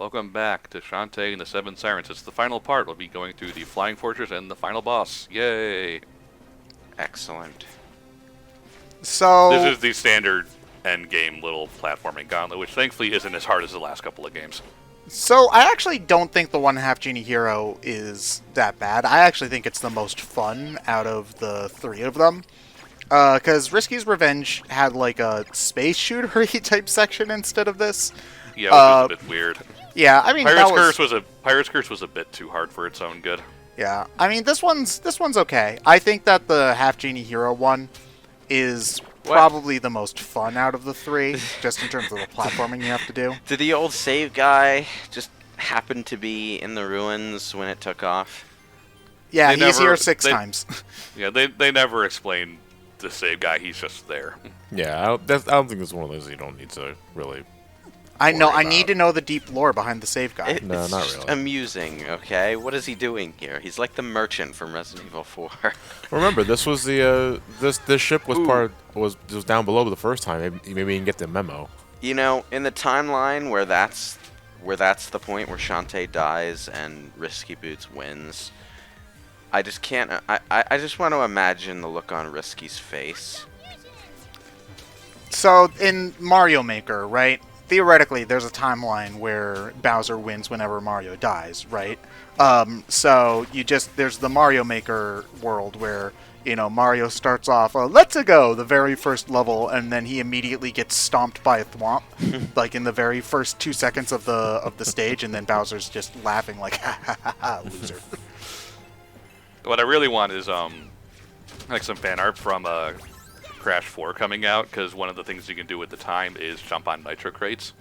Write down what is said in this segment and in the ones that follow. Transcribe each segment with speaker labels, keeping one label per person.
Speaker 1: Welcome back to Shantae and the Seven Sirens. It's the final part. We'll be going through the Flying Fortress and the final boss. Yay!
Speaker 2: Excellent.
Speaker 3: So
Speaker 1: This is the standard endgame little platforming gauntlet, which thankfully isn't as hard as the last couple of games.
Speaker 3: I actually don't think the 1.5 Genie Hero is that bad. I actually think it's the most fun out of the three of them. Because Risky's Revenge had like a space shooter type section instead of this.
Speaker 1: Yeah, which was a bit weird.
Speaker 3: Yeah, I mean
Speaker 1: Pirate's Curse was a bit too hard for its own good.
Speaker 3: Yeah, I mean this one's okay. I think that the Half Genie Hero one is probably the most fun out of the three, just in terms of the platforming you have to do.
Speaker 2: Did the old save guy just happen to be in the ruins when it took off?
Speaker 3: Yeah, he's here six times.
Speaker 1: Yeah, they never explain the save guy. He's just there.
Speaker 4: Yeah, I don't think it's one of those you don't need to really.
Speaker 3: I know. I need to know the deep lore behind the save guy.
Speaker 4: No,
Speaker 2: It's
Speaker 4: not
Speaker 2: just
Speaker 4: really.
Speaker 2: amusing, okay? What is he doing here? He's like the merchant from Resident Evil 4.
Speaker 4: Remember, this was the this ship was was down below the first time. Maybe you can get the memo.
Speaker 2: You know, in the timeline where that's the point where Shantae dies and Risky Boots wins, I just can't. I just want to imagine the look on Risky's face.
Speaker 3: So in Mario Maker, right? Theoretically, there's a timeline where Bowser wins whenever Mario dies, right? So there's the Mario Maker world where Mario starts off let's go the very first level, and then he immediately gets stomped by a thwomp, like in the very first 2 seconds of the stage, and then Bowser's just laughing like ha ha ha ha loser.
Speaker 1: What I really want is like some fan art from Crash 4 coming out, because one of the things you can do at the time is jump on nitro crates.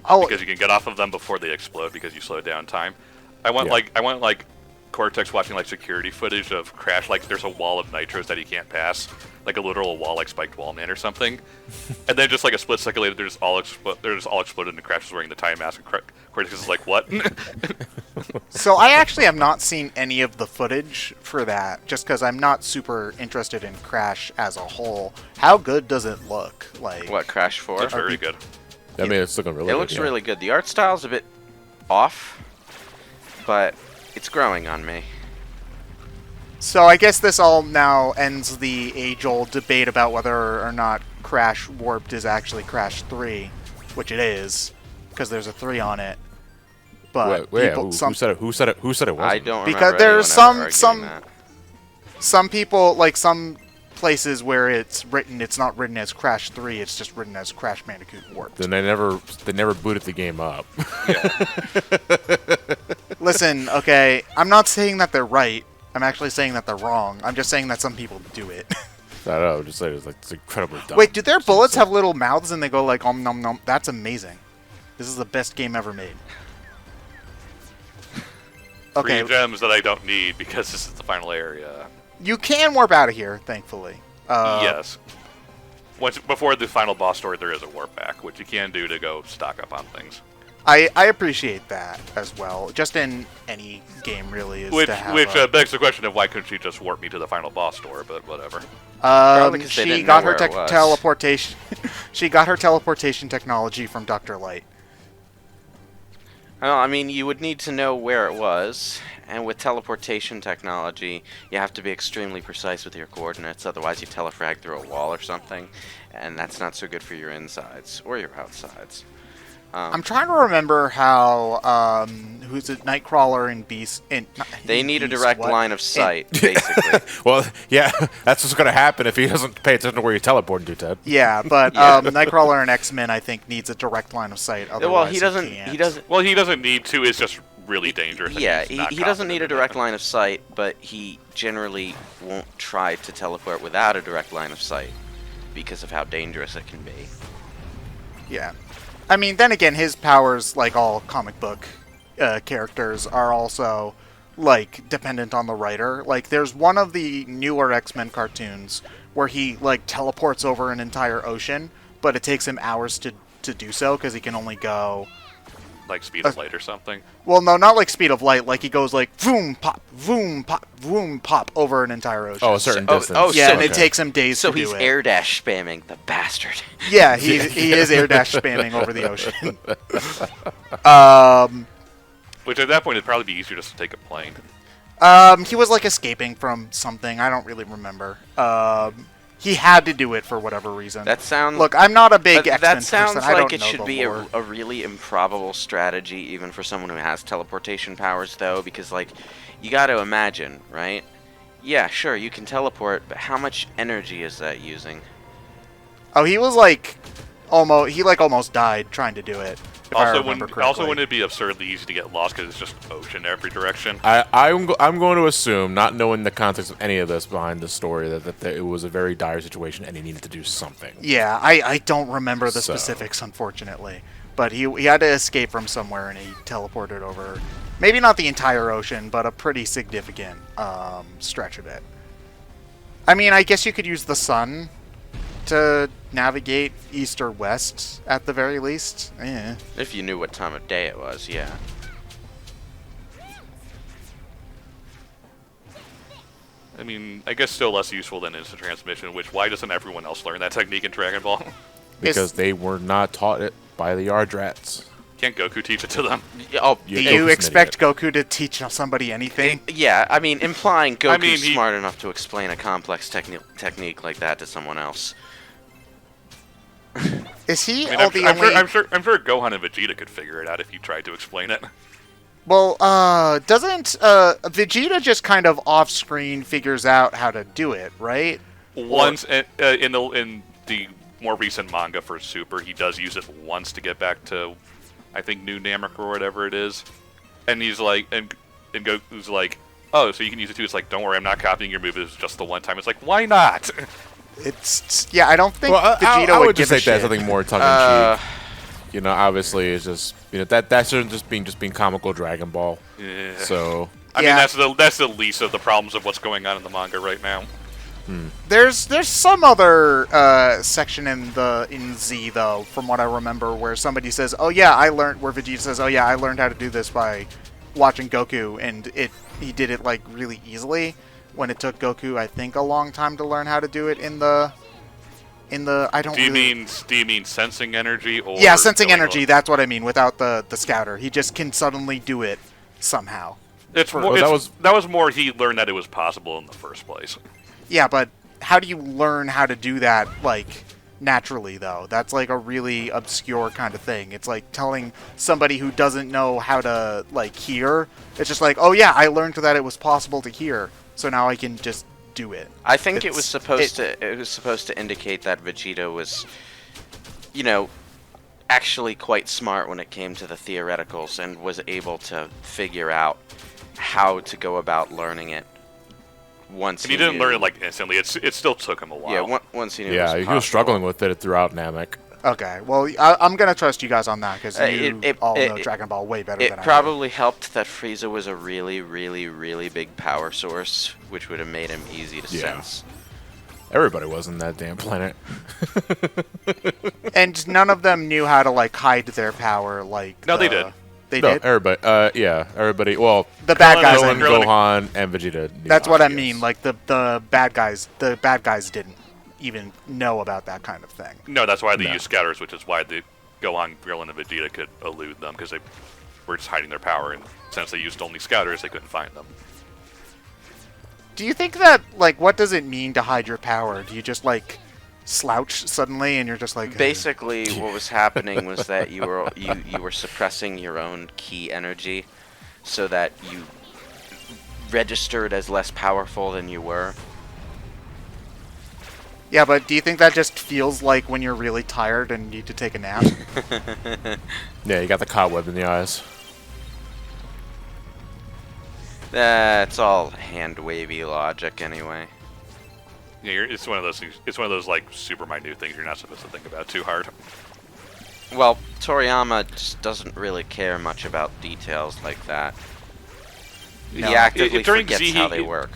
Speaker 3: Oh,
Speaker 1: because you can get off of them before they explode because you slow down time. I want like Cortex watching like security footage of Crash, like there's a wall of nitros that he can't pass, like a literal wall, like Spiked Wall Man or something. And then just like a split second later, they're just all exploded, and Crash is wearing the time mask, and Cortex is like, what?
Speaker 3: So I actually have not seen any of the footage for that, just because I'm not super interested in Crash as a whole. How good does it look? Like
Speaker 2: What, Crash 4?
Speaker 1: It's very good.
Speaker 4: I mean, it's looking really.
Speaker 2: It
Speaker 4: good,
Speaker 2: looks
Speaker 4: yeah.
Speaker 2: really good. The art style's a bit off, but it's growing on me.
Speaker 3: So I guess this all now ends the age-old debate about whether or not Crash Warped is actually Crash 3, which it is, because there's a 3 on it. But
Speaker 4: Wait,
Speaker 3: people,
Speaker 4: who said it? Who said it wasn't?
Speaker 2: I don't remember
Speaker 3: because there's
Speaker 2: anyone ever arguing that.
Speaker 3: some people, like some places where it's not written as Crash 3, it's just written as Crash Bandicoot Warped.
Speaker 4: Then they never booted the game up.
Speaker 3: Listen, okay, I'm not saying that they're right. I'm actually saying that they're wrong. I'm just saying that some people do it.
Speaker 4: I don't know. Just say it's incredibly dumb.
Speaker 3: Wait, do their bullets have little mouths and they go like om nom nom? That's amazing. This is the best game ever made. Okay,
Speaker 1: 3 gems that I don't need because this is the final area.
Speaker 3: you can warp out of here, thankfully.
Speaker 1: Yes. Before the final boss story, there is a warp back, which you can do to go stock up on things.
Speaker 3: I appreciate that as well. Just in any game, really, is
Speaker 1: Which
Speaker 3: to have
Speaker 1: begs the question of why couldn't she just warp me to the final boss store? But whatever.
Speaker 2: Probably 'cause they
Speaker 3: she
Speaker 2: didn't
Speaker 3: got
Speaker 2: know
Speaker 3: her
Speaker 2: where it was.
Speaker 3: teleportation. She got her teleportation technology from Dr. Light.
Speaker 2: Well, I mean, you would need to know where it was, and with teleportation technology, you have to be extremely precise with your coordinates, otherwise you telefrag through a wall or something, and that's not so good for your insides or your outsides.
Speaker 3: I'm trying to remember how who's it, Nightcrawler and Beast.
Speaker 2: They need a direct line of sight, basically.
Speaker 4: Well, yeah, that's what's going to happen if he doesn't pay attention to where you're teleporting to, Ted.
Speaker 3: Yeah, but Nightcrawler and X-Men, I think, needs a direct line of sight. Otherwise,
Speaker 2: Well, he doesn't.
Speaker 3: can't.
Speaker 2: He doesn't.
Speaker 1: Well, he doesn't need to. It's just really dangerous. and
Speaker 2: Yeah,
Speaker 1: he's not
Speaker 2: he doesn't need a
Speaker 1: confident in
Speaker 2: direct
Speaker 1: it.
Speaker 2: line of sight, but he generally won't try to teleport without a direct line of sight because of how dangerous it can be.
Speaker 3: Yeah. I mean, then again, his powers, like all comic book characters, are also, like, dependent on the writer. Like, there's one of the newer X-Men cartoons where he, like, teleports over an entire ocean, but it takes him hours to do so because he can only go,
Speaker 1: like speed of light or something.
Speaker 3: Well, no, not like speed of light. Like he goes like voom pop, voom pop over an entire ocean.
Speaker 4: Oh, a certain distance.
Speaker 3: yeah, and
Speaker 4: okay.
Speaker 3: it takes him days
Speaker 2: So
Speaker 3: to do
Speaker 2: he's
Speaker 3: it.
Speaker 2: air dash spamming, the bastard.
Speaker 3: Yeah, he is air dash spamming over the ocean.
Speaker 1: Which at that point it'd probably be easier just to take a plane.
Speaker 3: He was like escaping from something. I don't really remember. He had to do it for whatever reason.
Speaker 2: That sounds.
Speaker 3: Look, I'm not a big
Speaker 2: That
Speaker 3: X-Men
Speaker 2: sounds
Speaker 3: person. I
Speaker 2: like
Speaker 3: don't
Speaker 2: it
Speaker 3: know
Speaker 2: should
Speaker 3: the
Speaker 2: be
Speaker 3: lore.
Speaker 2: a really improbable strategy, even for someone who has teleportation powers, though, because, like, you got to imagine, right? Yeah, sure, you can teleport, but how much energy is that using?
Speaker 3: Oh, he was like almost died trying to do it. If I remember correctly.
Speaker 1: Wouldn't it be absurdly easy to get lost because it's just ocean every direction?
Speaker 4: I'm going to assume, not knowing the context of any of this behind the story, that it was a very dire situation and he needed to do something.
Speaker 3: Yeah, I don't remember the
Speaker 4: So.
Speaker 3: specifics, unfortunately. But he had to escape from somewhere, and he teleported over, maybe not the entire ocean, but a pretty significant stretch of it. I mean, I guess you could use the sun to navigate east or west, at the very least. Eh.
Speaker 2: If you knew what time of day it was, yeah.
Speaker 1: I mean, I guess still less useful than instant transmission, which why doesn't everyone else learn that technique in Dragon Ball?
Speaker 4: Because they were not taught it by the Yardrats.
Speaker 1: Can't Goku teach it to them?
Speaker 2: Oh,
Speaker 3: Do
Speaker 4: Yeah,
Speaker 3: you
Speaker 4: Goku's an
Speaker 3: expect
Speaker 4: idiot.
Speaker 3: Goku to teach somebody anything?
Speaker 2: yeah, I mean, implying Goku's
Speaker 1: mean, he-
Speaker 2: smart enough to explain a complex technique like that to someone else.
Speaker 3: Is he
Speaker 1: I mean,
Speaker 3: all the only...
Speaker 1: I'm sure Gohan and Vegeta could figure it out if you tried to explain it.
Speaker 3: Well, doesn't Vegeta just kind of off-screen figures out how to do it, right?
Speaker 1: Once in the more recent manga for Super, he does use it once to get back to, I think, New Namek or whatever it is, and he's like, and Goku's like, oh, so you can use it too. It's like, don't worry, I'm not copying your move. It's just the one time. It's like, why not?
Speaker 3: It's yeah. I don't think
Speaker 4: Well,
Speaker 3: Vegeta
Speaker 4: I
Speaker 3: would
Speaker 4: would
Speaker 3: give
Speaker 4: just
Speaker 3: a
Speaker 4: take that as
Speaker 3: shit.
Speaker 4: something more tongue-in-cheek. You know, obviously, it's just that shouldn't just being comical Dragon Ball.
Speaker 1: Yeah.
Speaker 4: So
Speaker 1: I
Speaker 3: Yeah.
Speaker 1: mean, that's the least of the problems of what's going on in the manga right now.
Speaker 3: There's some other section in Z though, from what I remember, where somebody says, "Oh yeah, I learned." Where Vegeta says, "Oh yeah, I learned how to do this by watching Goku," and he did it like really easily. When it took Goku, I think, a long time to learn how to do it in the I don't.
Speaker 1: Do you
Speaker 3: really...
Speaker 1: mean sensing energy or?
Speaker 3: Yeah, sensing
Speaker 1: going
Speaker 3: energy.
Speaker 1: on?
Speaker 3: That's what I mean. Without the scouter, he just can suddenly do it somehow.
Speaker 1: It's more.
Speaker 4: Well,
Speaker 1: that was more. He learned that it was possible in the first place.
Speaker 3: Yeah, but how do you learn how to do that, like, naturally, though? That's, like, a really obscure kind of thing. It's like telling somebody who doesn't know how to, like, hear. It's just like, oh, yeah, I learned that it was possible to hear, so now I can just do it.
Speaker 2: I think it was
Speaker 3: It's-
Speaker 2: supposed to indicate that Vegeta was, you know, actually quite smart when it came to the theoreticals and was able to figure out how to go about learning it. Once
Speaker 1: And he didn't
Speaker 2: knew-
Speaker 1: learn it like instantly. It still took him a while.
Speaker 2: Yeah, once he knew.
Speaker 4: yeah,
Speaker 2: it
Speaker 4: he
Speaker 2: was
Speaker 4: was struggling with it throughout Namek.
Speaker 3: Okay, well, I'm going to trust you guys on that, because you
Speaker 2: it-
Speaker 3: all
Speaker 2: it-
Speaker 3: know Dragon Ball way better
Speaker 2: It
Speaker 3: than I do.
Speaker 2: probably helped that Frieza was a really, really, really big power source, which would have made him easy to
Speaker 4: Yeah.
Speaker 2: sense.
Speaker 4: Everybody was in that damn planet.
Speaker 3: And none of them knew how to, like, hide their power, like...
Speaker 1: No, they did.
Speaker 3: They
Speaker 4: No,
Speaker 3: did?
Speaker 4: everybody. Yeah, everybody. Well,
Speaker 3: The bad guys, I
Speaker 4: Krillin,
Speaker 3: mean.
Speaker 4: Gohan, and Vegeta. knew
Speaker 3: That's what I
Speaker 4: obvious.
Speaker 3: mean. Like the bad guys didn't even know about that kind of thing.
Speaker 1: No, that's why they
Speaker 4: No.
Speaker 1: use scouters, which is why the Gohan, Krillin, and Vegeta could elude them because they were just hiding their power, and since they used only scouters, they couldn't find them.
Speaker 3: Do you think that, like, what does it mean to hide your power? Do you just, like, slouch suddenly and you're just like...
Speaker 2: Basically, what was happening was that you were suppressing your own ki energy, so that you registered as less powerful than you were.
Speaker 3: Yeah, but do you think that just feels like when you're really tired and need to take a nap?
Speaker 4: Yeah, you got the cobweb in the eyes.
Speaker 2: That's all hand wavy logic, anyway.
Speaker 1: Yeah, it's one of those things. It's one of those like super minute things you're not supposed to think about too hard.
Speaker 2: Well, Toriyama just doesn't really care much about details like that.
Speaker 3: No.
Speaker 2: He actively
Speaker 1: During
Speaker 2: forgets
Speaker 1: Z,
Speaker 2: how they work.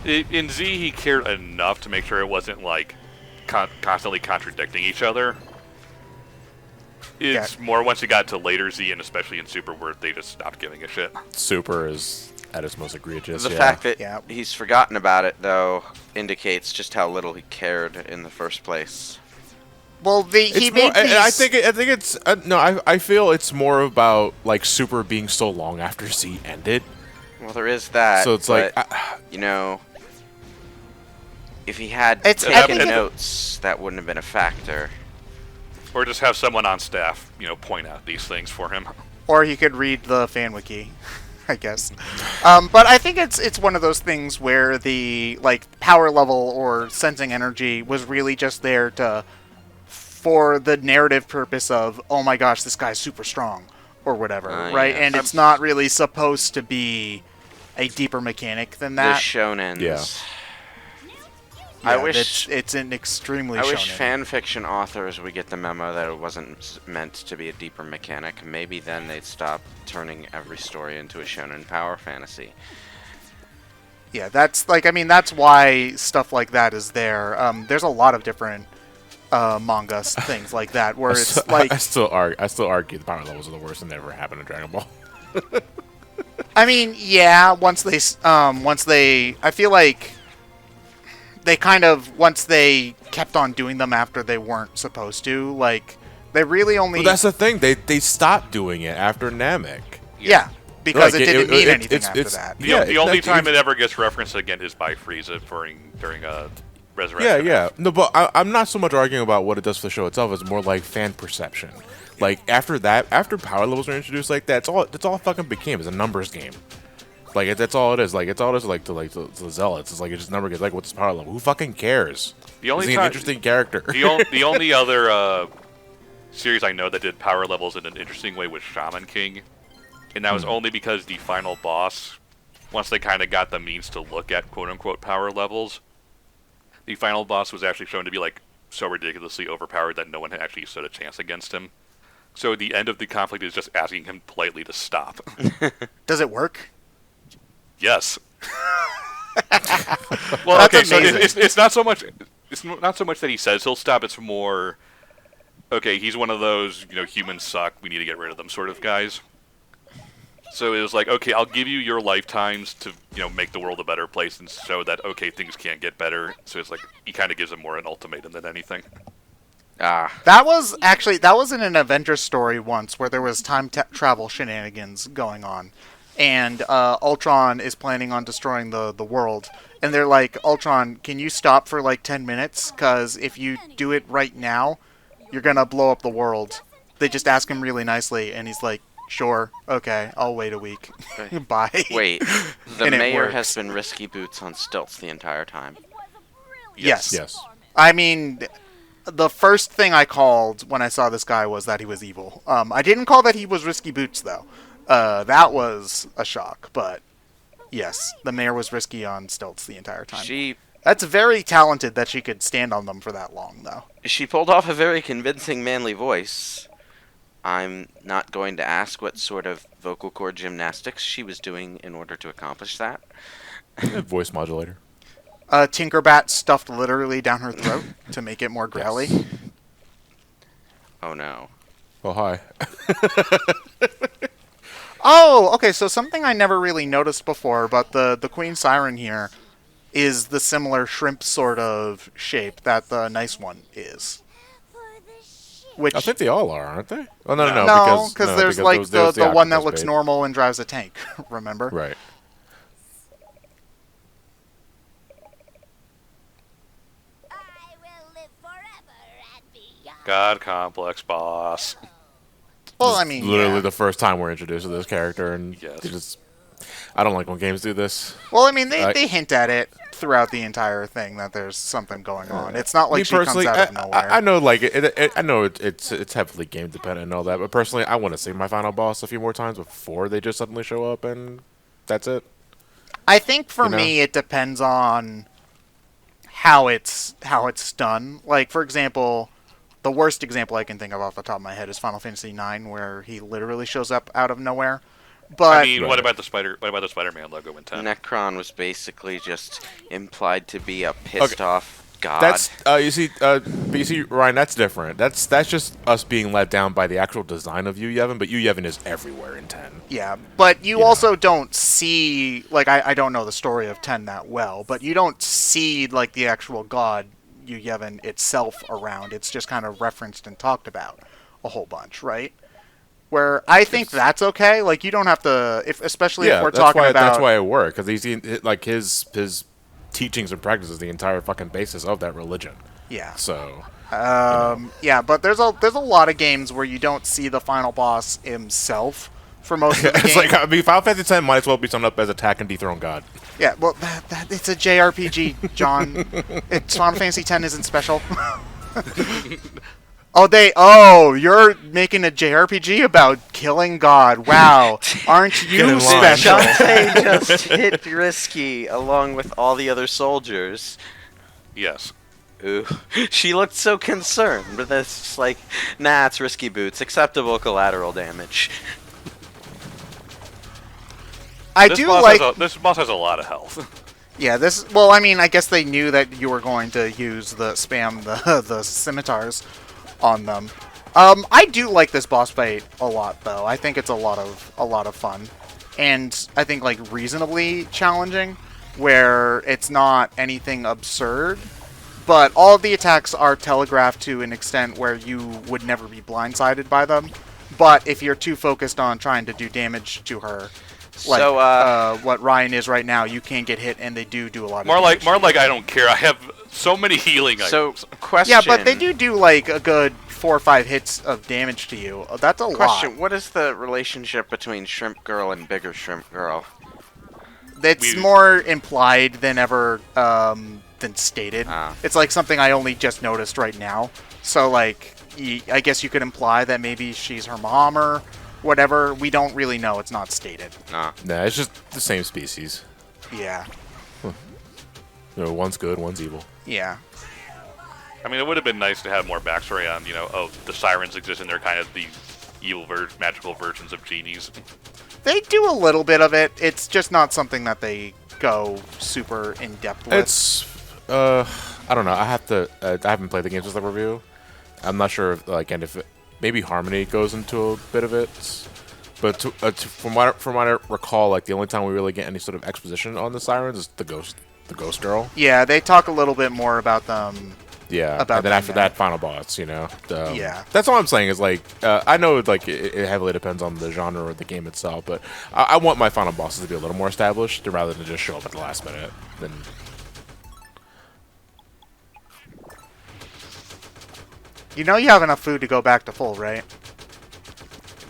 Speaker 1: In Z, he cared enough to make sure it wasn't like constantly contradicting each other. It's more once you got to later Z, and especially in Super, where they just stopped giving a shit.
Speaker 4: Super is at its most egregious.
Speaker 2: The fact that he's forgotten about it, though, indicates just how little he cared in the first place.
Speaker 3: Well,
Speaker 4: I think it's no. I feel it's more about like Super being so long after Z ended.
Speaker 2: Well, there is that.
Speaker 4: So it's
Speaker 2: but,
Speaker 4: like
Speaker 2: you know, if he had taken notes, that wouldn't have been a factor.
Speaker 1: Or just have someone on staff, point out these things for him.
Speaker 3: Or he could read the fan wiki, I guess. But I think it's one of those things where the power level or sensing energy was really just there for the narrative purpose of, oh my gosh, this guy's super strong or whatever, right?
Speaker 2: Yes.
Speaker 3: And it's not really supposed to be a deeper mechanic than that.
Speaker 2: The shonens.
Speaker 4: Yeah.
Speaker 2: I wish
Speaker 3: it's an extremely.
Speaker 2: I wish
Speaker 3: shonen.
Speaker 2: fan fiction authors would get the memo that it wasn't meant to be a deeper mechanic. Maybe then they'd stop turning every story into a shonen power fantasy.
Speaker 3: Yeah, that's that's why stuff like that is there. There's a lot of different manga things like that where it's like
Speaker 4: I still argue the power levels are the worst thing that ever happened in Dragon Ball.
Speaker 3: I mean, yeah, once they I feel like they kind of, once they kept on doing them after they weren't supposed to, they really only...
Speaker 4: Well, that's the thing. They stopped doing it after Namek.
Speaker 3: Yeah, because it didn't mean anything after that.
Speaker 1: The only time it ever gets referenced again is by Frieza during Resurrection.
Speaker 4: Yeah. No, but I'm not so much arguing about what it does for the show itself. It's more like fan perception. Like, after power levels were introduced like that, that's all it fucking became. It's a numbers game. Like, that's all it is. Like, it's all it is to Zealots. It's like, it's just number games. Like, what's his power level? Who fucking cares?
Speaker 1: The only
Speaker 4: He's an interesting character.
Speaker 1: The only other series I know that did power levels in an interesting way was Shaman King. And that was only because the final boss, once they kind of got the means to look at quote-unquote power levels, the final boss was actually shown to be, so ridiculously overpowered that no one had actually stood a chance against him. So the end of the conflict is just asking him politely to stop.
Speaker 3: Does it work?
Speaker 1: Yes. Well,
Speaker 3: That's
Speaker 1: okay, so
Speaker 3: amazing.
Speaker 1: it's not so much. It's not so much that he says he'll stop. It's more, okay, he's one of those humans suck. We need to get rid of them sort of guys. So it was like, okay, I'll give you your lifetimes to make the world a better place and show that okay things can get better. So it's like he kind of gives him more an ultimatum than anything.
Speaker 3: That was in an Avengers story once where there was time travel shenanigans going on. And Ultron is planning on destroying the world. And they're like, Ultron, can you stop for 10 minutes? Because if you do it right now, you're going to blow up the world. They just ask him really nicely, and he's like, sure, okay, I'll wait a week. Bye.
Speaker 2: Wait, the
Speaker 3: And it
Speaker 2: mayor
Speaker 3: works.
Speaker 2: has been risky boots on stilts the entire time.
Speaker 3: Yes. I mean, the first thing I called when I saw this guy was that he was evil. I didn't call that he was risky boots, though. That was a shock, but yes, the mayor was risky on stilts the entire time. That's very talented that she could stand on them for that long, though.
Speaker 2: She pulled off a very convincing manly voice. I'm not going to ask what sort of vocal cord gymnastics she was doing in order to accomplish that.
Speaker 4: Voice modulator.
Speaker 3: Tinkerbat stuffed literally down her throat to make it more growly.
Speaker 4: Yes.
Speaker 2: Oh no.
Speaker 4: Oh, hi.
Speaker 3: Oh, okay, so something I never really noticed before, but the Queen Siren here is the similar shrimp sort of shape that the nice one is. Which,
Speaker 4: I think they all are, aren't they? Oh, no,
Speaker 3: because there's the one that looks normal and drives a tank, remember?
Speaker 4: Right.
Speaker 1: God complex boss.
Speaker 3: Well, I mean,
Speaker 4: literally
Speaker 3: yeah.
Speaker 4: the first time we're introduced to this character, and I don't like when games do this.
Speaker 3: Well, I mean, they hint at it throughout the entire thing that there's something going on. It's not like she comes out of nowhere.
Speaker 4: I know, I know it's heavily game dependent and all that, but personally, I want to see my final boss a few more times before they just suddenly show up and that's it.
Speaker 3: I think for me, it depends on how it's done. Like, for example, the worst example I can think of off the top of my head is Final Fantasy IX, where he literally shows up out of nowhere. But
Speaker 1: I mean, what about the Spider-Man logo in 10?
Speaker 2: Necron was basically just implied to be a pissed off God.
Speaker 4: That's you see, Ryan. That's different. That's just us being let down by the actual design of Yu Yevon. But Yu Yevon is everywhere in 10.
Speaker 3: Yeah, but you also don't see, like, I don't know the story of 10 that well, but you don't see, like, the actual god Yu Yevon itself around. It's just kind of referenced and talked about a whole bunch, right? Where I think that's okay. Like, you don't have to, especially if we're talking about...
Speaker 4: that's why it worked, because like his teachings and practices the entire fucking basis of that religion.
Speaker 3: Yeah.
Speaker 4: So.
Speaker 3: Yeah, but there's a lot of games where you don't see the final boss himself for most of the game.
Speaker 4: It's like, I mean, Final Fantasy X might as well be summed up as attack and dethrone God.
Speaker 3: Yeah, well, it's a JRPG, John. Final Fantasy X isn't special. You're making a JRPG about killing God. Wow. Aren't you special?
Speaker 2: Shantae just hit risky along with all the other soldiers.
Speaker 1: Yes.
Speaker 2: Ooh. She looked so concerned, but that's just like, nah, it's risky boots. Acceptable collateral damage.
Speaker 1: This boss has a lot of health.
Speaker 3: Yeah, well, I mean, I guess they knew that you were going to use the scimitars on them. I do like this boss fight a lot, though. I think it's a lot of fun, and I think like reasonably challenging, where it's not anything absurd, but all of the attacks are telegraphed to an extent where you would never be blindsided by them. But if you're too focused on trying to do damage to her, like what Ryan is right now, you can get hit, and they do a lot of damage.
Speaker 1: More like I don't care. I have so many healing items.
Speaker 2: Question.
Speaker 3: Yeah, but they do like a good 4 or 5 hits of damage to you. That's a lot.
Speaker 2: What is the relationship between Shrimp Girl and Bigger Shrimp Girl?
Speaker 3: It's more implied than ever than stated. It's like something I only just noticed right now. So like, I guess you could imply that maybe she's her mom or whatever. We don't really know. It's not stated.
Speaker 4: Nah, it's just the same species.
Speaker 3: Yeah.
Speaker 4: One's good, one's evil.
Speaker 3: Yeah.
Speaker 1: I mean, it would have been nice to have more backstory on, the Sirens exist and they're kind of the evil, magical versions of genies.
Speaker 3: They do a little bit of it. It's just not something that they go super in depth with.
Speaker 4: It's, I don't know. I haven't played the game since the review. I'm not sure if maybe Harmony goes into a bit of it. But from what I recall, like the only time we really get any sort of exposition on the Sirens is the ghost girl.
Speaker 3: Yeah, they talk a little bit more about them.
Speaker 4: Yeah, and then after that, final boss,
Speaker 3: yeah.
Speaker 4: That's all I'm saying is, like, I know, like, it heavily depends on the genre or the game itself, but I want my final bosses to be a little more established rather than just show up at the last minute. Then.
Speaker 3: You know you have enough food to go back to full, right?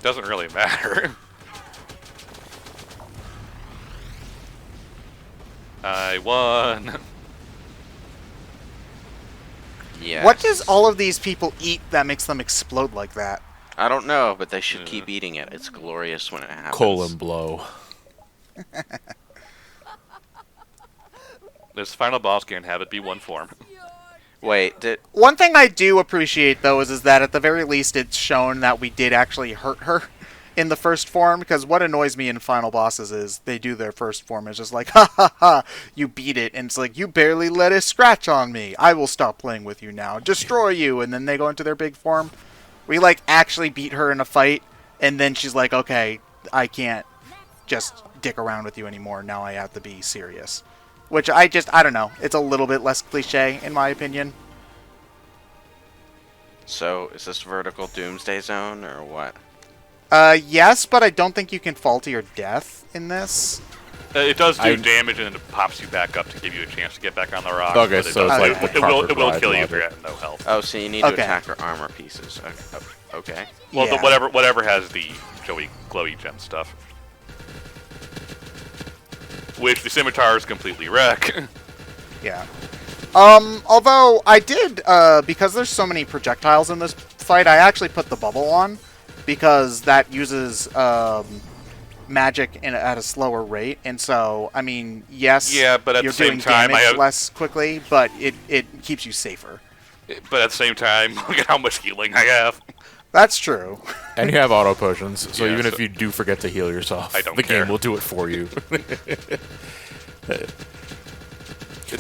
Speaker 1: Doesn't really matter. I won.
Speaker 2: Yes.
Speaker 3: What does all of these people eat that makes them explode like that?
Speaker 2: I don't know, but they should keep eating it. It's glorious when it happens.
Speaker 4: Colon blow.
Speaker 1: This final boss can have it be one form.
Speaker 2: Wait,
Speaker 3: One thing I do appreciate, though, is that at the very least it's shown that we did actually hurt her in the first form, because what annoys me in final bosses is they do their first form. It's just like, ha ha ha, you beat it, and it's like, you barely let a scratch on me. I will stop playing with you now. Destroy you, and then they go into their big form. We, like, actually beat her in a fight, and then she's like, okay, I can't just dick around with you anymore. Now I have to be serious. Which I don't know. It's a little bit less cliche, in my opinion.
Speaker 2: So, is this vertical doomsday zone, or what?
Speaker 3: Yes, but I don't think you can fall to your death in this.
Speaker 1: It does do damage and then it pops you back up to give you a chance to get back on the rock.
Speaker 4: Okay, so it's like the
Speaker 1: it will kill you if you're at no health.
Speaker 2: Oh, so you need to attack her armor pieces. Okay.
Speaker 1: Well, whatever has the showy glowy gem stuff. Which the scimitars completely wreck.
Speaker 3: Yeah. Although I did, because there's so many projectiles in this fight, I actually put the bubble on, because that uses magic at a slower rate, and so, I mean, yes,
Speaker 1: yeah, but at
Speaker 3: you're
Speaker 1: the same
Speaker 3: doing
Speaker 1: time,
Speaker 3: damage less quickly, but it keeps you safer.
Speaker 1: But at the same time, look at how much healing I have.
Speaker 3: That's true.
Speaker 4: And you have auto potions, so
Speaker 1: Yeah,
Speaker 4: even if you do forget to heal yourself,
Speaker 1: I don't
Speaker 4: the
Speaker 1: care.
Speaker 4: game will do it for you.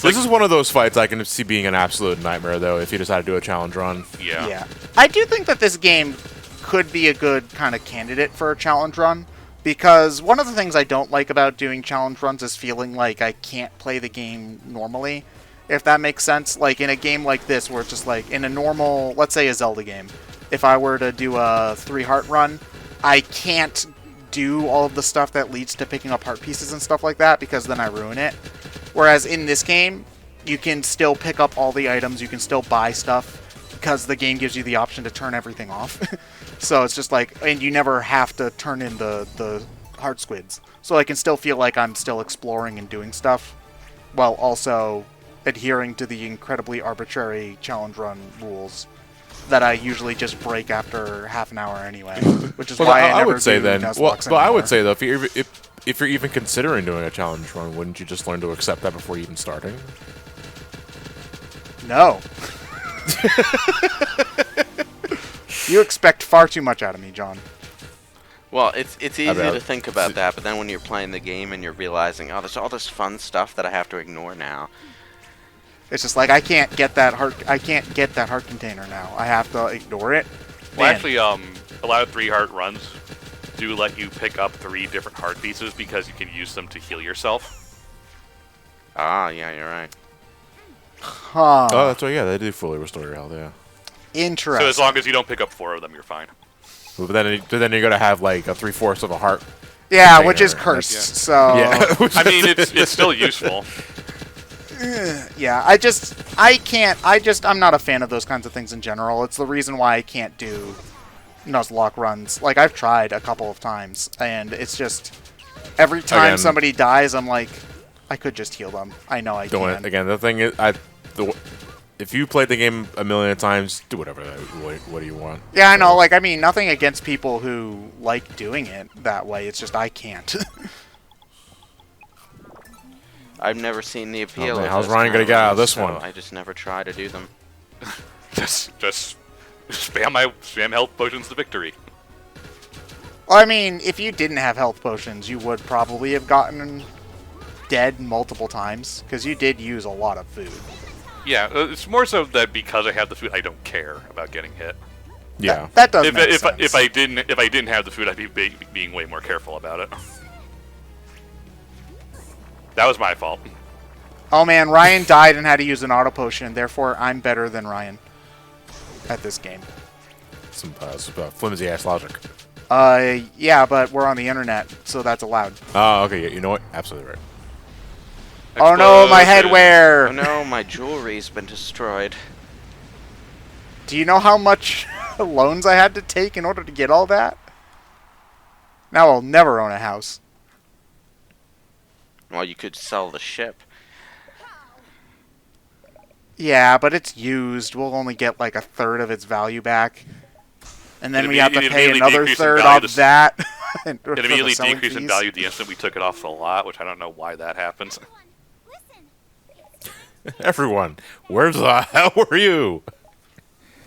Speaker 4: This is one of those fights I can see being an absolute nightmare, though, if you decide to do a challenge run.
Speaker 1: Yeah.
Speaker 3: Yeah. I do think that this game could be a good kind of candidate for a challenge run, because one of the things I don't like about doing challenge runs is feeling like I can't play the game normally, if that makes sense. Like, in a game like this, where it's just like, in a normal, let's say a Zelda game, if I were to do a 3-heart run, I can't do all of the stuff that leads to picking up heart pieces and stuff like that, because then I ruin it. Whereas in this game, you can still pick up all the items, you can still buy stuff, because the game gives you the option to turn everything off. So it's just like, and you never have to turn in the heart squids. So I can still feel like I'm still exploring and doing stuff, while also adhering to the incredibly arbitrary challenge run rules that I usually just break after half an hour anyway, which is why I never
Speaker 4: would say
Speaker 3: do
Speaker 4: then.
Speaker 3: Nuzlocke
Speaker 4: Well, I would
Speaker 3: anymore.
Speaker 4: say though, if you're even considering doing a challenge run, wouldn't you just learn to accept that before even starting?
Speaker 3: No. You expect far too much out of me, John.
Speaker 2: Well, it's easy
Speaker 4: bet.
Speaker 2: to think about that, but then when you're playing the game and you're realizing, oh, there's all this fun stuff that I have to ignore now.
Speaker 3: It's just like I can't get that heart container now. I have to ignore it.
Speaker 1: Well,
Speaker 3: Man.
Speaker 1: actually, a lot of 3-heart runs do let you pick up 3 different heart pieces because you can use them to heal yourself.
Speaker 2: Ah, yeah, you're right.
Speaker 3: Huh.
Speaker 4: Oh, that's right. Yeah, they do fully restore your health. Yeah.
Speaker 3: Interesting.
Speaker 1: So as long as you don't pick up 4 of them, you're fine.
Speaker 4: But then you're gonna have like a 3/4 of a heart.
Speaker 3: Yeah, which is
Speaker 4: container.
Speaker 3: cursed.
Speaker 1: Yeah.
Speaker 3: So
Speaker 4: Yeah.
Speaker 1: I mean, it's still useful.
Speaker 3: yeah, I'm not a fan of those kinds of things in general. It's the reason why I can't do Nuzlocke runs. Like, I've tried a couple of times, and it's just every time
Speaker 4: Again.
Speaker 3: somebody dies, I'm like, I could just heal them. I know I
Speaker 4: Doing
Speaker 3: can.
Speaker 4: it again. The thing is, if you played the game a million times, do whatever. What do you want?
Speaker 3: Yeah, I know. Like, I mean, nothing against people who like doing it that way. It's just I can't.
Speaker 2: I've never seen the appeal.
Speaker 4: man,
Speaker 2: of
Speaker 4: how's
Speaker 2: this
Speaker 4: Ryan gonna
Speaker 2: kind
Speaker 4: get out of
Speaker 2: of
Speaker 4: this
Speaker 2: so
Speaker 4: one?
Speaker 2: I just never try to do them.
Speaker 1: Just spam health potions to victory.
Speaker 3: Well, I mean, if you didn't have health potions, you would probably have gotten dead multiple times, because you did use a lot of food.
Speaker 1: Yeah, it's more so that because I have the food, I don't care about getting hit.
Speaker 4: Yeah.
Speaker 3: That does make
Speaker 1: If
Speaker 3: sense.
Speaker 1: I didn't have the food, I'd be being way more careful about it. That was my fault.
Speaker 3: Oh man, Ryan died and had to use an auto potion, therefore I'm better than Ryan at this game.
Speaker 4: Some flimsy ass logic.
Speaker 3: Yeah, but we're on the internet, so that's allowed.
Speaker 4: Oh, okay. Yeah, you know what? Absolutely right.
Speaker 3: Oh no, my
Speaker 1: Explosion.
Speaker 3: headwear!
Speaker 2: Oh no, my jewelry's been destroyed.
Speaker 3: Do you know how much loans I had to take in order to get all that? Now I'll never own a house.
Speaker 2: Well, you could sell the ship.
Speaker 3: Yeah, but it's used. We'll only get like a third of its value back. And then we have to
Speaker 1: It
Speaker 3: pay
Speaker 1: immediately
Speaker 3: another
Speaker 1: decreased in
Speaker 3: third
Speaker 1: value
Speaker 3: of that. for
Speaker 1: It
Speaker 3: the
Speaker 1: immediately
Speaker 3: selling
Speaker 1: decreased in
Speaker 3: fees.
Speaker 1: value the instant we took it off the lot, which I don't know why that happens.
Speaker 4: Everyone, where the hell were you?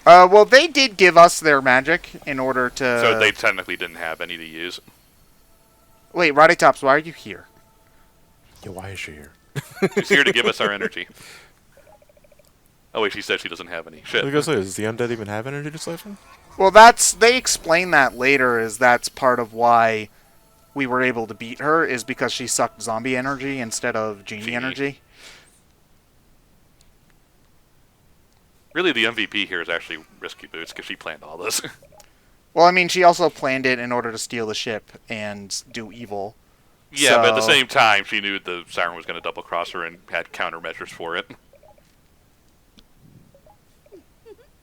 Speaker 3: Well, they did give us their magic in order to...
Speaker 1: So they technically didn't have any to use.
Speaker 3: Wait, Roddy Tops, why are you here?
Speaker 4: Yeah, why is she here?
Speaker 1: She's here to give us our energy. Oh wait, she said she doesn't have any. Shit.
Speaker 4: I was gonna say, does the undead even have energy to siphon?
Speaker 3: Well, they explain that later, is that's part of why we were able to beat her, is because she sucked zombie energy instead of genie energy.
Speaker 1: Really, the MVP here is actually Risky Boots because she planned all this.
Speaker 3: Well, I mean, she also planned it in order to steal the ship and do evil.
Speaker 1: Yeah, but at the
Speaker 3: So-
Speaker 1: same time, she knew the Siren was going to double cross her and had countermeasures for it.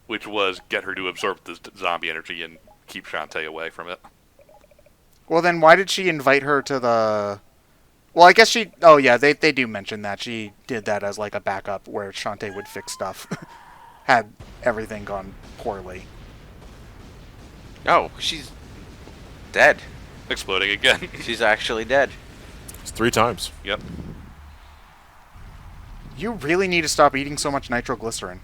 Speaker 1: Which was get her to absorb the zombie energy and keep Shantae away from it.
Speaker 3: Well, then why did she invite her to the... Well, I guess she... Oh, yeah, they do mention that. She did that as, like, a backup where Shantae would fix stuff. Had everything gone poorly.
Speaker 2: Oh, she's dead.
Speaker 1: Exploding again.
Speaker 2: She's actually dead.
Speaker 4: It's 3 times.
Speaker 1: Yep.
Speaker 3: You really need to stop eating so much nitroglycerin.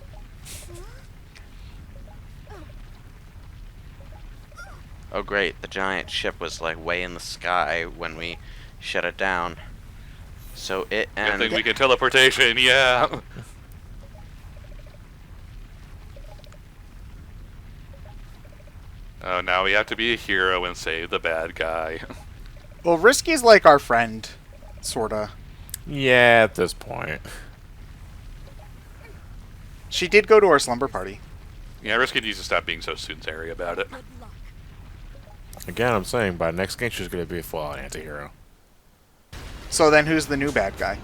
Speaker 2: Oh great, the giant ship was like way in the sky when we shut it down. So it
Speaker 1: I think
Speaker 2: and
Speaker 1: we can teleportation, yeah. Oh, now we have to be a hero and save the bad guy.
Speaker 3: Well, Risky's like our friend, sorta.
Speaker 4: Yeah, at this point.
Speaker 3: She did go to our slumber party.
Speaker 1: Yeah, Risky needs to stop being so tsundere about it.
Speaker 4: Again, I'm saying by next game she's going to be a full-out anti-hero.
Speaker 3: So then who's the new bad guy?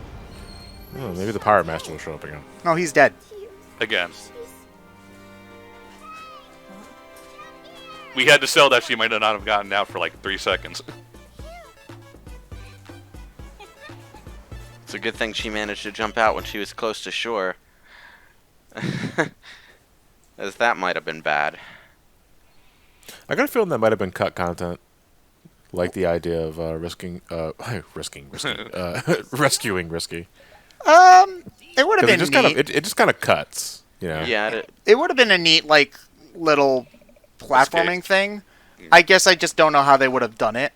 Speaker 4: Oh, maybe the Pirate Master will show up again.
Speaker 3: No, he's dead.
Speaker 1: Again. We had to sell that she might not have gotten out for like 3 seconds.
Speaker 2: it's a good thing she managed to jump out when she was close to shore. As that might have been bad.
Speaker 4: I got a feeling that might have been cut content. Like the idea of rescuing Risky.
Speaker 3: It would have been neat.
Speaker 4: It just kind of cuts, you know.
Speaker 2: Yeah,
Speaker 3: It would have been a neat, like, little platforming thing. I guess I just don't know how they would have done it.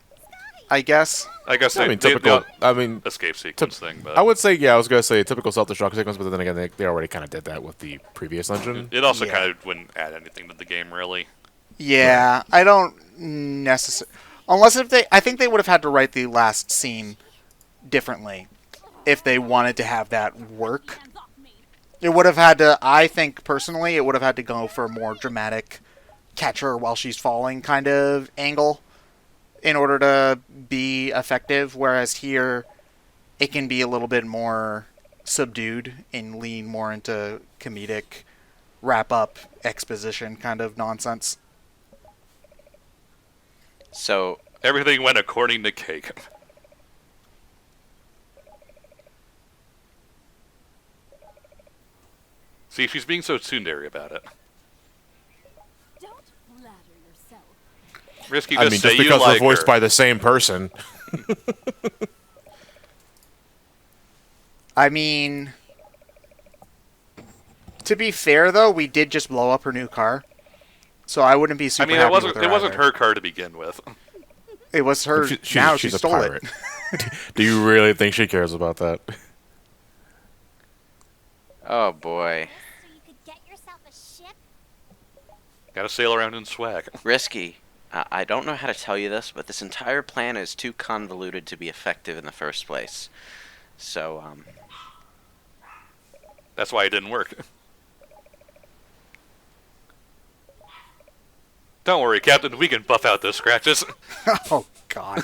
Speaker 3: I guess.
Speaker 1: I guess
Speaker 4: I mean, typical. I mean,
Speaker 1: escape sequence thing. But
Speaker 4: I would say, yeah, I was gonna say a typical self-destruct sequence, but then again, they already kind of did that with the previous engine.
Speaker 1: it also
Speaker 3: Yeah.
Speaker 1: kind of wouldn't add anything to the game, really.
Speaker 3: Yeah, I don't necessarily. Unless if they, I think they would have had to write the last scene differently if they wanted to have that work. It would have had to. I think personally, it would have had to go for a more dramatic catch her while she's falling kind of angle in order to be effective. Whereas here, it can be a little bit more subdued and lean more into comedic wrap up exposition kind of nonsense.
Speaker 2: So
Speaker 1: Everything went according to cake. See, she's being so tsundere about it.
Speaker 5: Don't flatter yourself.
Speaker 1: Risky,
Speaker 4: I
Speaker 1: just
Speaker 4: mean,
Speaker 1: say
Speaker 4: just
Speaker 1: you
Speaker 4: because
Speaker 1: like
Speaker 4: they're voiced
Speaker 1: her.
Speaker 4: by the same person.
Speaker 3: I mean, to be fair though, we did just blow up her new car, so I wouldn't be
Speaker 1: I
Speaker 3: super
Speaker 1: mean,
Speaker 3: happy
Speaker 1: it wasn't
Speaker 3: with her
Speaker 1: it wasn't
Speaker 3: either.
Speaker 1: her car to begin with.
Speaker 3: It was her. Now she
Speaker 4: she's a
Speaker 3: stole
Speaker 4: pirate.
Speaker 3: it.
Speaker 4: Do you really think she cares about that?
Speaker 2: oh boy.
Speaker 5: So you could get yourself a ship?
Speaker 1: Gotta sail around in swag.
Speaker 2: Risky. I don't know how to tell you this, but this entire plan is too convoluted to be effective in the first place. So,
Speaker 1: That's why it didn't work. Don't worry, Captain. We can buff out those scratches.
Speaker 3: Oh God.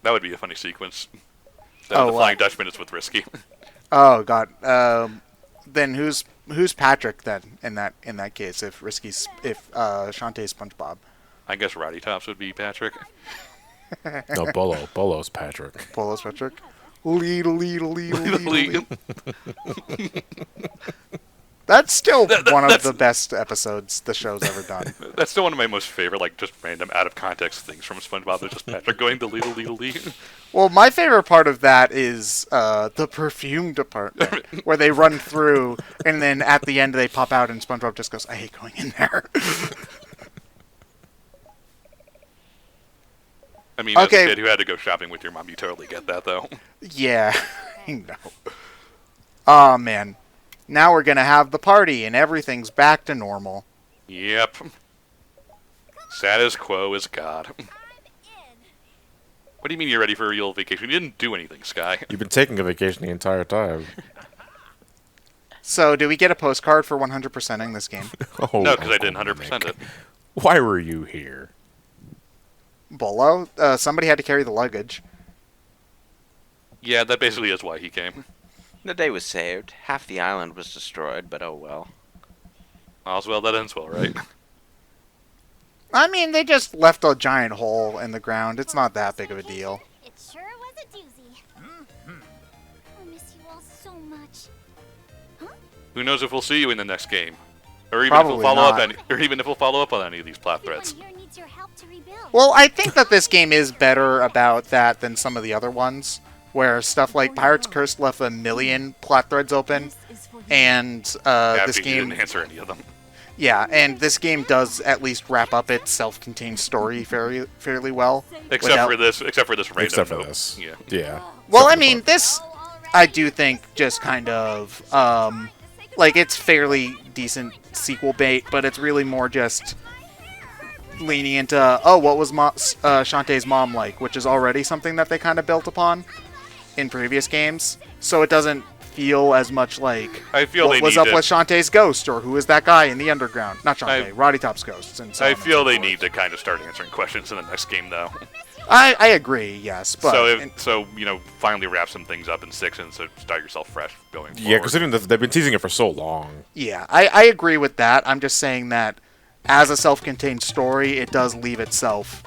Speaker 1: That would be a funny sequence.
Speaker 3: Oh,
Speaker 1: The
Speaker 3: wow.
Speaker 1: Flying Dutchman is with Risky.
Speaker 3: Oh God. Then who's Patrick then in that case? If Shantae's SpongeBob,
Speaker 1: I guess Rowdy Tops would be Patrick.
Speaker 4: No, Bolo's Patrick.
Speaker 3: Polo's Patrick. Lead. That's still one of the best episodes the show's ever done.
Speaker 1: That's still one of my most favorite, like, just random out of context things from SpongeBob. There's just Patrick going to lee.
Speaker 3: Well, my favorite part of that is the perfume department, where they run through, and then at the end they pop out, and SpongeBob just goes, "I hate going in there."
Speaker 1: I mean,
Speaker 3: Okay.
Speaker 1: as a kid who had to go shopping with your mom, you totally get that, though.
Speaker 3: Yeah, I know. Oh man, now we're gonna have the party, and everything's back to normal.
Speaker 1: Yep. Status quo is God.
Speaker 5: I'm in.
Speaker 1: What do you mean you're ready for a real vacation? You didn't do anything, Sky.
Speaker 4: You've been taking a vacation the entire time.
Speaker 3: So, do we get a postcard for 100%ing this game?
Speaker 4: Oh,
Speaker 1: No, because I didn't
Speaker 4: Uncle
Speaker 1: 100%
Speaker 4: Nick.
Speaker 1: it.
Speaker 4: Why were you here?
Speaker 3: Bolo? Somebody had to carry the luggage.
Speaker 1: Yeah, that basically is why he came.
Speaker 2: the day was saved. Half the island was destroyed, but oh well.
Speaker 1: All's well that ends well, right?
Speaker 3: I mean, they just left a giant hole in the ground. It's not that big of a deal.
Speaker 5: It sure was a doozy. I miss you all so much.
Speaker 1: Who knows if we'll see you in the next game, or even
Speaker 3: Probably
Speaker 1: if we'll follow
Speaker 3: not.
Speaker 1: up, or even if we'll follow up on any of these plot threads.
Speaker 5: Everyone here needs your help to rebuild.
Speaker 3: Well, I think that this game is better about that than some of the other ones, where stuff like Pirate's Curse left a million plot threads open, and
Speaker 1: Yeah,
Speaker 3: this
Speaker 1: because you
Speaker 3: game,
Speaker 1: didn't answer any of them.
Speaker 3: Yeah, and this game does at least wrap up its self-contained story fairly well.
Speaker 1: Except for this random
Speaker 4: Except for
Speaker 1: note.
Speaker 4: this.
Speaker 1: Yeah.
Speaker 4: Yeah.
Speaker 3: Well,
Speaker 4: Except
Speaker 3: I
Speaker 4: for the
Speaker 3: mean,
Speaker 4: book.
Speaker 3: this, I do think, just kind of, like, it's fairly decent sequel bait, but it's really more just leaning into, oh, what was Shantae's mom like, which is already something that they kind of built upon in previous games. So it doesn't feel as much like
Speaker 1: I feel
Speaker 3: what
Speaker 1: they
Speaker 3: was
Speaker 1: need
Speaker 3: up
Speaker 1: to-
Speaker 3: with Shantae's ghost, or who is that guy in the underground? Not Shantae, Roddy Top's ghosts. And so
Speaker 1: I
Speaker 3: on and
Speaker 1: feel
Speaker 3: so
Speaker 1: they
Speaker 3: forth.
Speaker 1: need to kind of start answering questions in the next game, though.
Speaker 3: I agree, yes, but
Speaker 1: So finally wrap some things up in 6 and so start yourself fresh going forward.
Speaker 4: Yeah, considering they've been teasing it for so long.
Speaker 3: yeah, I agree with that. I'm just saying that as a self-contained story, it does leave itself.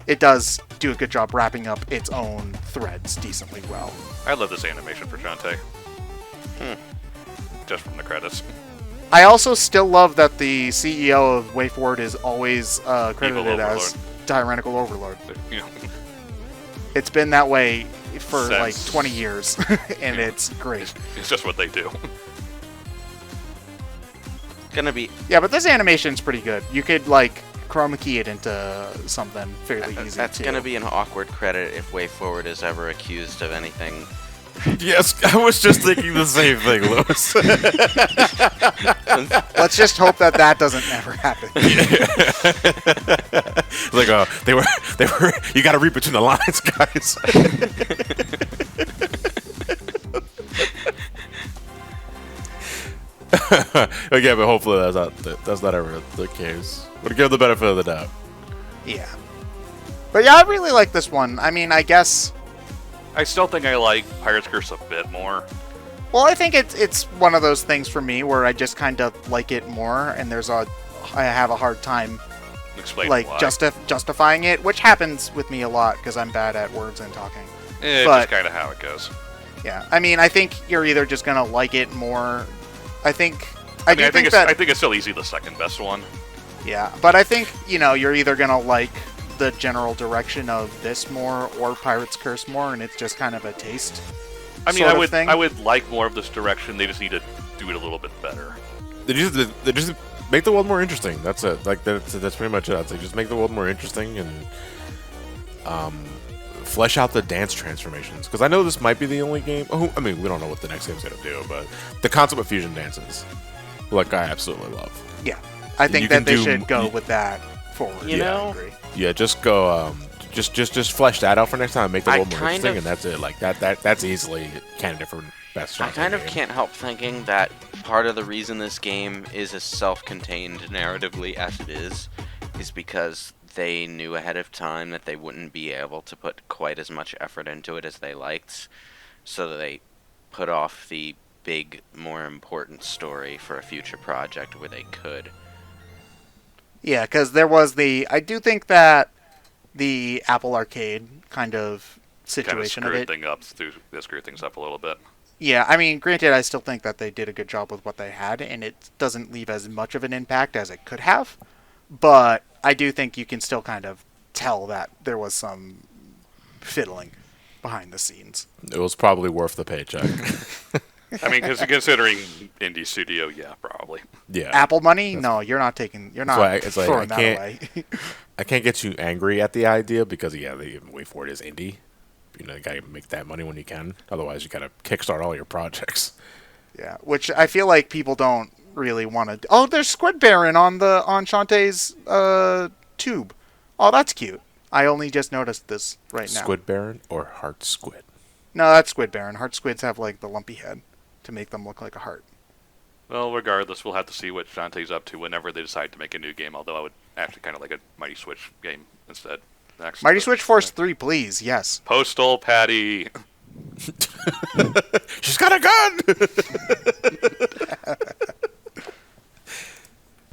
Speaker 3: It does do a good job wrapping up its own threads decently well.
Speaker 1: I love this animation for Shantae. Just from the credits.
Speaker 3: I also still love that the CEO of WayForward is always credited as Tyrannical Overlord.
Speaker 1: You know,
Speaker 3: It's been that way for like
Speaker 1: Since-
Speaker 3: 20 years, and it's great.
Speaker 1: it's just what they do.
Speaker 2: Gonna be
Speaker 3: Yeah, but this animation's pretty good. You could like chroma key it into something fairly easy
Speaker 2: that's
Speaker 3: too.
Speaker 2: gonna be an awkward credit if WayForward is ever accused of anything.
Speaker 4: Yes, I was just thinking the same thing, Lewis.
Speaker 3: Let's just hope that that doesn't ever happen.
Speaker 4: Like, they were. You got to read between the lines, guys. Again, but hopefully that's not ever the case. But give the benefit of the doubt.
Speaker 3: Yeah. But yeah, I really like this one. I mean, I guess.
Speaker 1: I still think I like Pirate's Curse a bit more.
Speaker 3: Well, I think it's one of those things for me where I just kind of like it more, and I have a hard time
Speaker 1: Explain
Speaker 3: like
Speaker 1: why.
Speaker 3: justifying it, which happens with me a lot because I'm bad at words and talking.
Speaker 1: It's
Speaker 3: but-
Speaker 1: just kind of how it goes.
Speaker 3: Yeah, I mean, I think you're either just gonna like it more. I think
Speaker 1: I think
Speaker 3: that.
Speaker 1: it's still easy the second best one.
Speaker 3: Yeah, but I think you're either gonna like the general direction of this more or Pirate's Curse more, and it's just kind of a taste.
Speaker 1: I mean,
Speaker 3: sort of thing.
Speaker 1: I would like more of this direction. They just need to do it a little bit better.
Speaker 4: They just make the world more interesting. That's it. Like that's pretty much it. They just make the world more interesting and flesh out the dance transformations. Because I know this might be the only game. I mean, we don't know what the next game's gonna do, but the concept of fusion dances, like I absolutely love.
Speaker 3: Yeah, I think
Speaker 4: You
Speaker 3: that
Speaker 4: can
Speaker 3: they
Speaker 4: do-
Speaker 3: should go
Speaker 4: you-
Speaker 3: with that forward.
Speaker 2: You
Speaker 3: yeah,
Speaker 2: know-
Speaker 3: I agree.
Speaker 4: Yeah, just go. Just flesh that out for next time. Make the
Speaker 2: I
Speaker 4: world more
Speaker 2: kind
Speaker 4: interesting,
Speaker 2: of-
Speaker 4: and that's it. Like that's easily candidate for best.
Speaker 2: I
Speaker 4: Shantae
Speaker 2: kind of
Speaker 4: game.
Speaker 2: can't help thinking that part of the reason this game is as self-contained narratively as it is because they knew ahead of time that they wouldn't be able to put quite as much effort into it as they liked, so that they put off the big, more important story for a future project where they could.
Speaker 3: Yeah, because there was I do think that the Apple Arcade kind of
Speaker 1: Kind of
Speaker 3: situation of
Speaker 1: screwed
Speaker 3: it.
Speaker 1: things up a little bit.
Speaker 3: Yeah, I mean, granted, I still think that they did a good job with what they had, and it doesn't leave as much of an impact as it could have. But I do think you can still kind of tell that there was some fiddling behind the scenes.
Speaker 4: It was probably worth the paycheck.
Speaker 1: I mean, considering indie studio, yeah, probably.
Speaker 4: Yeah.
Speaker 3: Apple money? No, you're not
Speaker 4: why it's like,
Speaker 3: throwing
Speaker 4: I
Speaker 3: that
Speaker 4: can't-
Speaker 3: away.
Speaker 4: I can't get too angry at the idea because the way forward is indie. You gotta make that money when you can. Otherwise, you gotta kickstart all your projects.
Speaker 3: Yeah, which I feel like people don't really want to. Oh, there's Squid Baron on Shantae's tube. Oh, that's cute. I only just noticed this right now.
Speaker 4: Squid Baron or Heart Squid?
Speaker 3: No, that's Squid Baron. Heart squids have like the lumpy head to make them look like a heart.
Speaker 1: Well, regardless, we'll have to see what Shantae's up to whenever they decide to make a new game. Although I would actually kind of like a Mighty Switch game instead. Next.
Speaker 3: Mighty Switch Force 3, please. Yes.
Speaker 1: Postal Patty.
Speaker 4: She's got a gun.